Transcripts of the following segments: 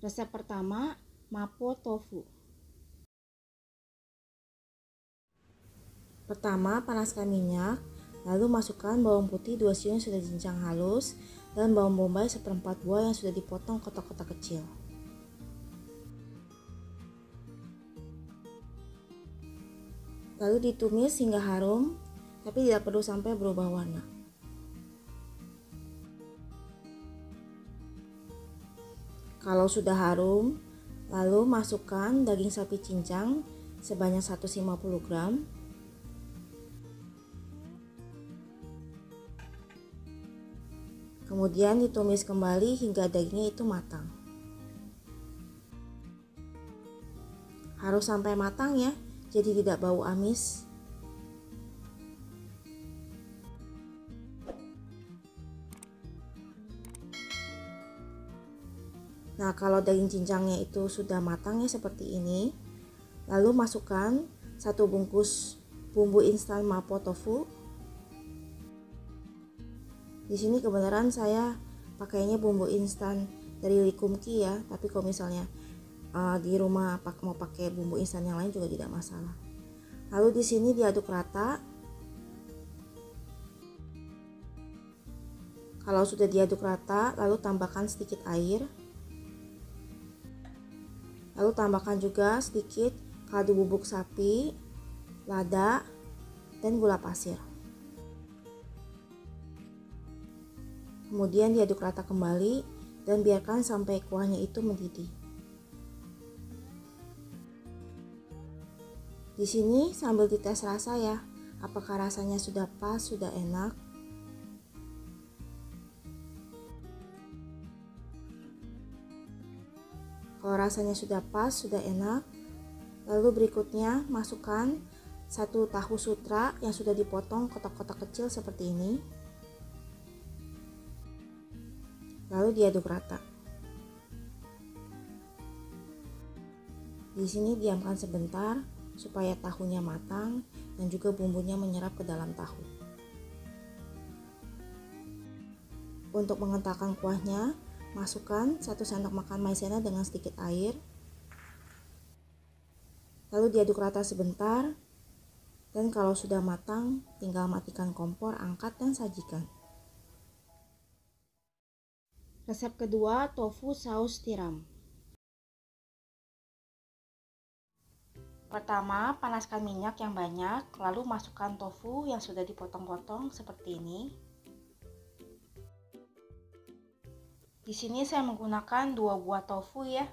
Resep pertama, mapo tofu. Pertama, panaskan minyak, lalu masukkan bawang putih 2 siung yang sudah dicincang halus dan bawang bombay seperempat buah yang sudah dipotong kotak-kotak kecil. Lalu ditumis hingga harum, tapi tidak perlu sampai berubah warna. Kalau sudah harum, lalu masukkan daging sapi cincang sebanyak 150 gram. Kemudian ditumis kembali hingga dagingnya itu matang. Harus sampai matang ya, jadi tidak bau amis. Nah, kalau daging cincangnya itu sudah matang ya seperti ini, lalu masukkan 1 bungkus bumbu instan mapo tofu. Di sini kebenaran saya pakainya bumbu instan dari Likumki ya, tapi kalau misalnya di rumah mau pakai bumbu instan yang lain juga tidak masalah. Lalu di sini diaduk rata. Kalau sudah diaduk rata, lalu tambahkan sedikit air. Lalu tambahkan juga sedikit kaldu bubuk sapi, lada, dan gula pasir. Kemudian diaduk rata kembali dan biarkan sampai kuahnya itu mendidih. Di sini sambil dites rasa ya, apakah rasanya sudah pas, sudah enak. Kalau rasanya sudah pas, sudah enak, lalu berikutnya masukkan 1 tahu sutra yang sudah dipotong kotak-kotak kecil seperti ini. Lalu diaduk rata. Di sini diamkan sebentar supaya tahunya matang dan juga bumbunya menyerap ke dalam tahu. Untuk mengentalkan kuahnya, masukkan 1 sendok makan maizena dengan sedikit air. Lalu diaduk rata sebentar. Dan kalau sudah matang, tinggal matikan kompor, angkat dan sajikan. Resep kedua, tofu saus tiram. Pertama, panaskan minyak yang banyak, lalu masukkan tofu yang sudah dipotong-potong seperti ini. Di sini saya menggunakan 2 buah tofu ya.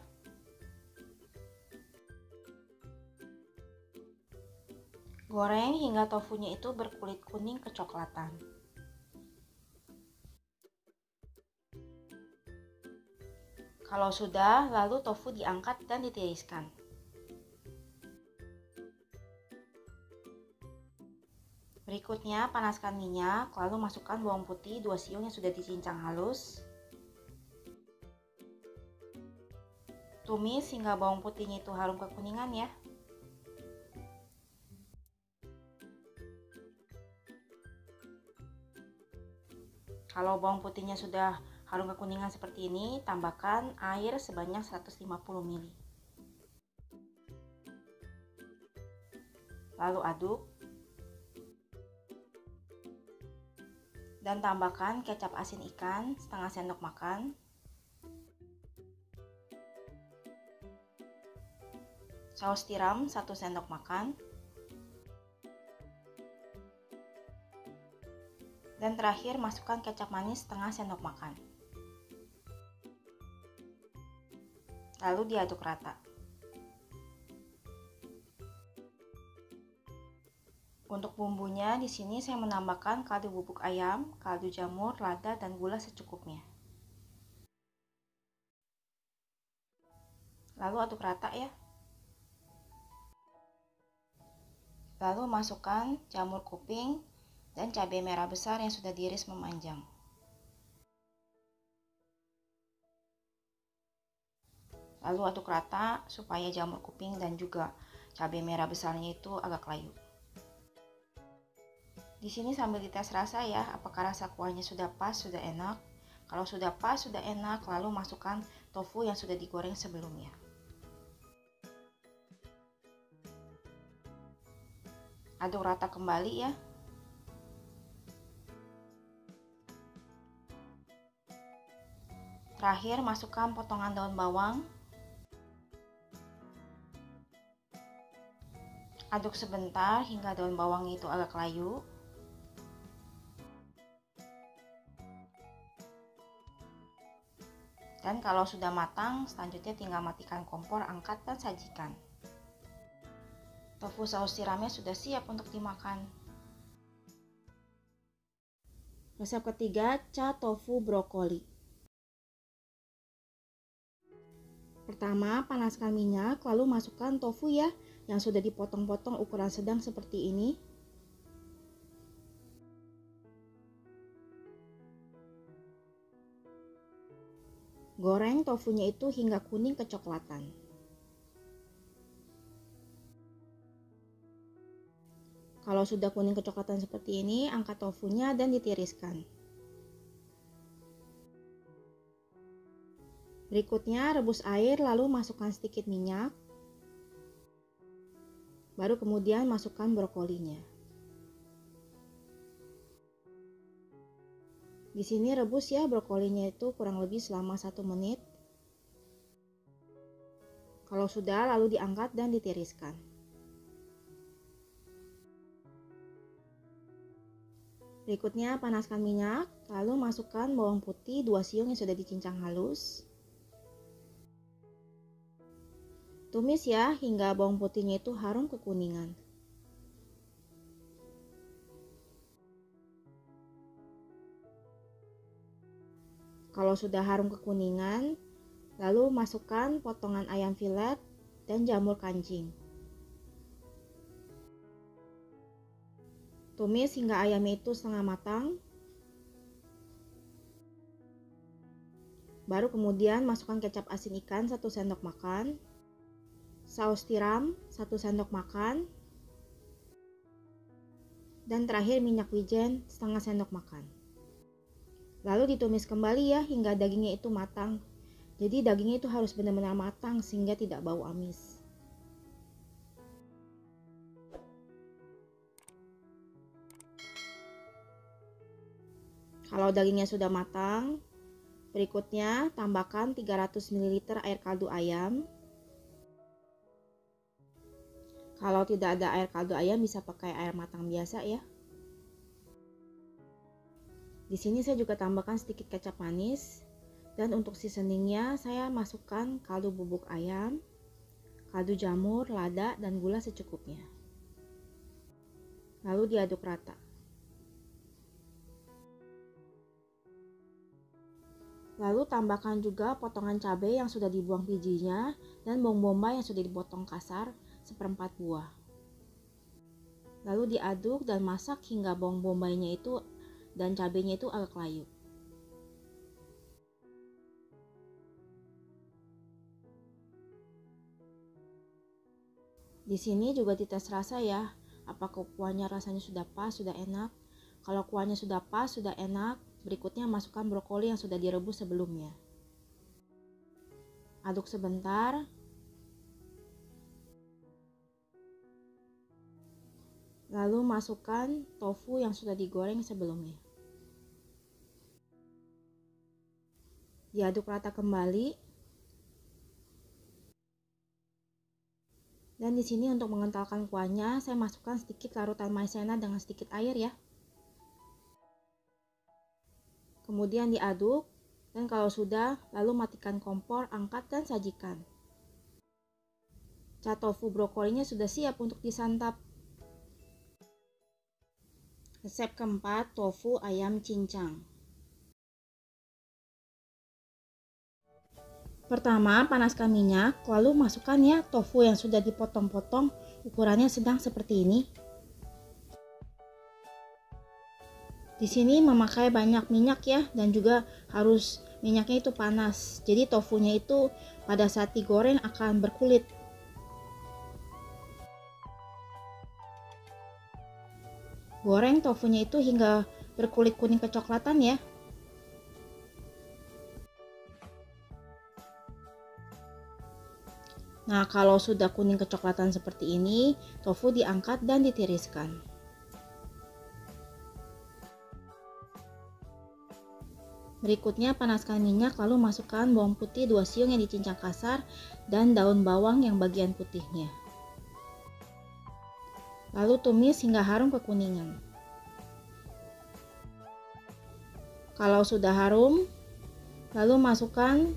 Goreng hingga tofunya itu berkulit kuning kecoklatan. Kalau sudah, lalu tofu diangkat dan ditiriskan. Berikutnya, panaskan minyak, lalu masukkan bawang putih 2 siung yang sudah dicincang halus. Tumis hingga bawang putihnya itu harum kekuningan ya. Kalau bawang putihnya sudah harum kekuningan seperti ini, tambahkan air sebanyak 150 ml. Lalu aduk. Dan tambahkan kecap asin ikan setengah sendok makan. Saus tiram 1 sendok makan. Dan terakhir masukkan kecap manis setengah sendok makan. Lalu diaduk rata. Untuk bumbunya di sini saya menambahkan kaldu bubuk ayam, kaldu jamur, lada dan gula secukupnya. Lalu aduk rata ya. Lalu masukkan jamur kuping dan cabai merah besar yang sudah diiris memanjang. Lalu aduk rata supaya jamur kuping dan juga cabai merah besarnya itu agak layu. Di sini sambil dites rasa ya, apakah rasa kuahnya sudah pas, sudah enak. Kalau sudah pas, sudah enak, lalu masukkan tofu yang sudah digoreng sebelumnya. Aduk rata kembali ya. Terakhir, masukkan potongan daun bawang. Aduk sebentar hingga daun bawang itu agak layu. Dan kalau sudah matang, selanjutnya tinggal matikan kompor, angkat dan sajikan. Tofu saus tiramnya sudah siap untuk dimakan. Resep ketiga, cha tofu brokoli. Pertama, panaskan minyak, lalu masukkan tofu ya, yang sudah dipotong-potong ukuran sedang seperti ini. Goreng tofunya itu hingga kuning kecoklatan. Kalau sudah kuning kecoklatan seperti ini, angkat tofunya dan ditiriskan. Berikutnya rebus air lalu masukkan sedikit minyak. Baru kemudian masukkan brokolinya. Di sini rebus ya brokolinya itu kurang lebih selama 1 menit. Kalau sudah lalu diangkat dan ditiriskan. Berikutnya panaskan minyak, lalu masukkan bawang putih 2 siung yang sudah dicincang halus. Tumis ya hingga bawang putihnya itu harum kekuningan. Kalau sudah harum kekuningan, lalu masukkan potongan ayam filet dan jamur kancing. Tumis hingga ayamnya itu setengah matang. Baru kemudian masukkan kecap asin ikan 1 sendok makan, saus tiram 1 sendok makan, dan terakhir minyak wijen setengah sendok makan. Lalu ditumis kembali ya hingga dagingnya itu matang. Jadi dagingnya itu harus benar-benar matang sehingga tidak bau amis. Kalau dagingnya sudah matang, berikutnya tambahkan 300 ml air kaldu ayam. Kalau tidak ada air kaldu ayam bisa pakai air matang biasa ya. Di sini saya juga tambahkan sedikit kecap manis. Dan untuk seasoningnya saya masukkan kaldu bubuk ayam, kaldu jamur, lada, dan gula secukupnya. Lalu diaduk rata. Lalu tambahkan juga potongan cabai yang sudah dibuang bijinya dan bawang bombay yang sudah dipotong kasar 1/4 buah. Lalu diaduk dan masak hingga bawang bombaynya itu dan cabainya itu agak layu. Di sini juga dites rasa ya, apakah kuahnya rasanya sudah pas, sudah enak. Kalau kuahnya sudah pas, sudah enak, berikutnya masukkan brokoli yang sudah direbus sebelumnya. Aduk sebentar. Lalu masukkan tofu yang sudah digoreng sebelumnya. Diaduk rata kembali. Dan di sini untuk mengentalkan kuahnya, saya masukkan sedikit larutan maizena dengan sedikit air ya. Kemudian diaduk, dan kalau sudah, lalu matikan kompor, angkat dan sajikan. Cha tofu brokolinya sudah siap untuk disantap. Resep keempat, tofu ayam cincang. Pertama, panaskan minyak, lalu masukkan ya tofu yang sudah dipotong-potong, ukurannya sedang seperti ini. Di sini memakai banyak minyak ya, dan juga harus minyaknya itu panas. Jadi tofunya itu pada saat digoreng akan berkulit. Goreng tofunya itu hingga berkulit kuning kecoklatan ya. Nah, kalau sudah kuning kecoklatan seperti ini, tofu diangkat dan ditiriskan. Berikutnya panaskan minyak lalu masukkan bawang putih 2 siung yang dicincang kasar dan daun bawang yang bagian putihnya. Lalu tumis hingga harum kekuningan. Kalau sudah harum, lalu masukkan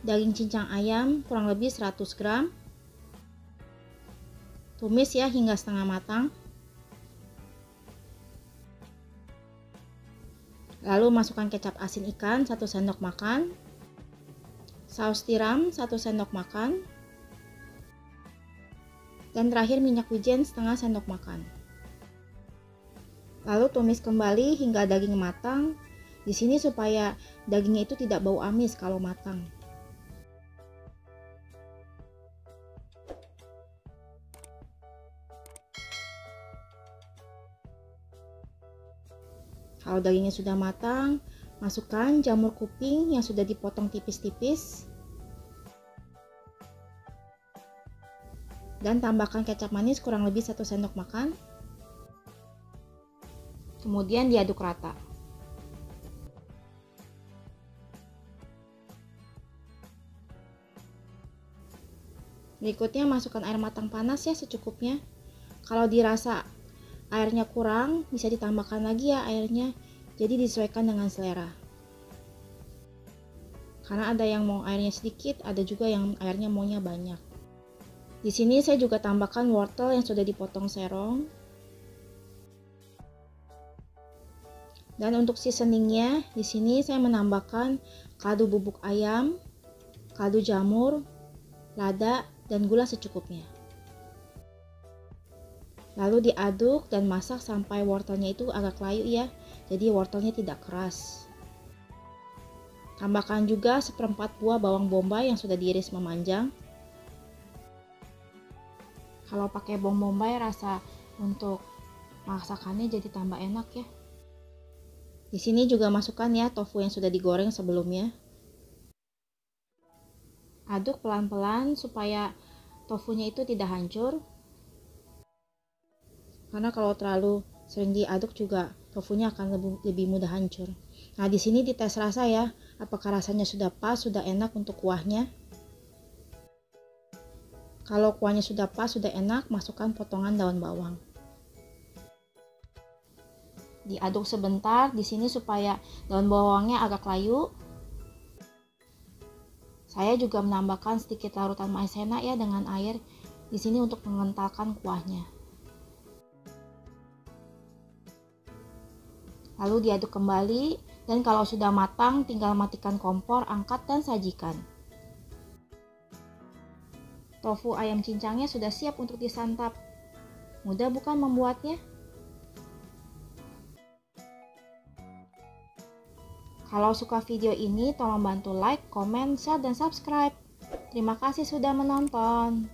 daging cincang ayam kurang lebih 100 gram. Tumis ya hingga setengah matang. Lalu masukkan kecap asin ikan 1 sendok makan. Saus tiram 1 sendok makan. Dan terakhir minyak wijen setengah sendok makan. Lalu tumis kembali hingga daging matang. Di sini supaya dagingnya itu tidak bau amis kalau matang. Kalau dagingnya sudah matang, masukkan jamur kuping yang sudah dipotong tipis-tipis. Dan tambahkan kecap manis kurang lebih 1 sendok makan. Kemudian diaduk rata. Berikutnya masukkan air matang panas ya secukupnya. Kalau dirasa airnya kurang, bisa ditambahkan lagi ya airnya. Jadi disesuaikan dengan selera. Karena ada yang mau airnya sedikit, ada juga yang airnya maunya banyak. Di sini saya juga tambahkan wortel yang sudah dipotong serong. Dan untuk seasoningnya, di sini saya menambahkan kaldu bubuk ayam, kaldu jamur, lada, dan gula secukupnya. Lalu diaduk dan masak sampai wortelnya itu agak layu ya, jadi wortelnya tidak keras. Tambahkan juga 1/4 buah bawang bombay yang sudah diiris memanjang. Kalau pakai bawang bombay rasa untuk masakannya jadi tambah enak ya. Di sini juga masukkan ya tofu yang sudah digoreng sebelumnya. Aduk pelan-pelan supaya tofunya itu tidak hancur. Karena kalau terlalu sering diaduk juga tofunya akan lebih mudah hancur. Nah, di sini dites rasa ya, apakah rasanya sudah pas, sudah enak untuk kuahnya. Kalau kuahnya sudah pas, sudah enak, masukkan potongan daun bawang. Diaduk sebentar di sini supaya daun bawangnya agak layu. Saya juga menambahkan sedikit larutan maizena ya dengan air di sini untuk mengentalkan kuahnya. Lalu diaduk kembali dan kalau sudah matang tinggal matikan kompor, angkat dan sajikan. Tofu ayam cincangnya sudah siap untuk disantap. Mudah bukan membuatnya? Kalau suka video ini, tolong bantu like, komen, share, dan subscribe. Terima kasih sudah menonton.